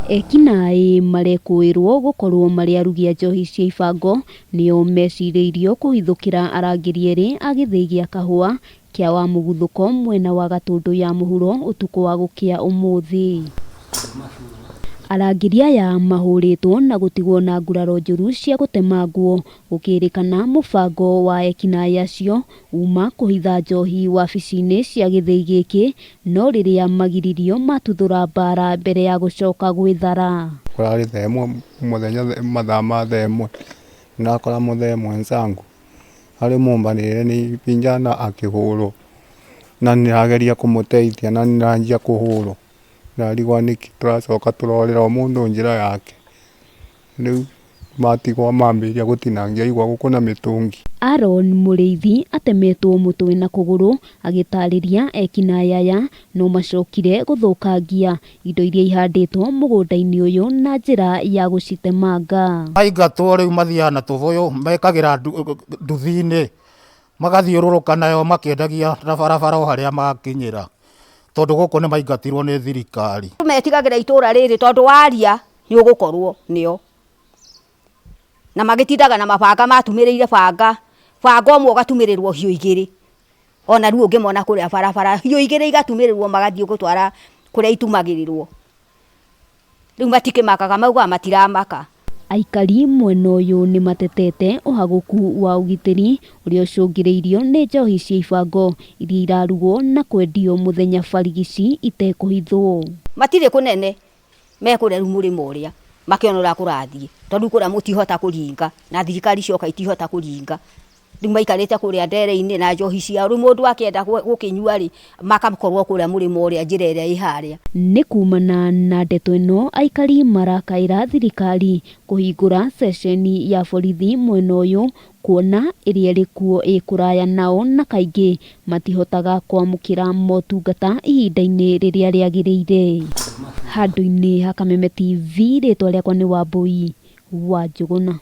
Ekinaĩ marekũĩrwo gũkorwo marĩ arugi a njohi cia ibango nĩo mecirĩirio kũhithũkĩra arangĩri erĩ a gĩthĩi gĩa kahũa kĩa Wamũguthũko mwena wa Gatũndũ ya mũhuro ũtukũ wa gũkĩa ũmũthĩ. Arangĩri aya mahũrĩtwo na gũtigwo na nguraro njũru cia gũtemangwo, gũkĩrĩkana mũbango wa ekinaĩ acio uma kũhitha njohi wabici-inĩ cia gĩthĩi gĩkĩ, no rĩrĩa magiririo matuthũra mbara mbere ya gũcoka gwĩthara. Kũrarĩ thaa ĩmwe mũthenya mathaa ma thaa ĩmwe nakora mũthee mwenzangu arĩ mũmbanĩrĩre nĩ binjana akĩhũrwo na nĩrageria kũmũteithia na nĩranjia kũhũrwo, ndarigwo nĩkĩ, tũracoka tũrorĩra o mũndũ njĩra yake, rĩu matigwo mambĩrĩria gũtinangia igwa gũkũ na mĩtũngi. Aaron Mũrĩithi atemetwo mũtwe na kũgũrũ agĩtarĩria ekinaĩ aya no macokire gũthũkangia indo iria ihandĩtwo mũgũnda-inĩ ũyũ na njĩra ya gũcitemanga. Maingatwo rĩu mathiaga na tũbũyũ mekagĩra nduthi-inĩ magathiũrũrũka nayo makĩendagia na barabara o harĩa makinyĩra, tondũ gũkũ nĩ maingatirwo nĩ thirikari. Metigagĩra itũra rĩrĩ tondũ waria nĩ ũgũkorwo nĩo, na magĩtindaga na mabanga matumĩrĩire banga ũmwe ũgatumĩrĩrwo hiũ igĩrĩ, ona rĩu ũngĩmona kũrĩa barabara hiũ igĩrĩ igatumĩrĩrwo magathiĩ gũtwara kũrĩa itumagĩrĩrwo, rĩu matikĩmakaga maugaga matiramaka. Aikari mwena ũyũ nĩ matetete ũhagũku wa ũgitĩri ũrĩa ũcũngĩrĩirio nĩ njohi cia ibango iria irarugwo na kwendio mũthenya barigici itekũhithwo. Matirĩ kũnene mekũrĩa rĩu mũrĩmo ũrĩa makĩonora kũrathiĩ, tondũ kũrĩa mũtihota kũringa na thirikari cioka itihota kũringa, rĩu maikarĩte kũrĩa ndere-inĩ na njohi ciao, rĩu mũndũ akĩenda gũkĩnyua rĩ makakorwo kũrĩa mũrĩmo ũrĩa njĩra ĩrĩa ĩ harĩa. Nĩ kumana na ndeto ĩno aikari marakaĩra thirikari kũhingũra ceceni ya borithi mwena ũyũ, kuona ĩrĩa ĩrĩ kuo ĩ kũraya nao na kaingĩ matihotaga kwamũkĩra motungata ihinda-inĩ rĩrĩa rĩagĩrĩire. Handũ-inĩ ha Kameme TV, rĩtwa rĩakwa nĩ Wambui wa Njũgũna.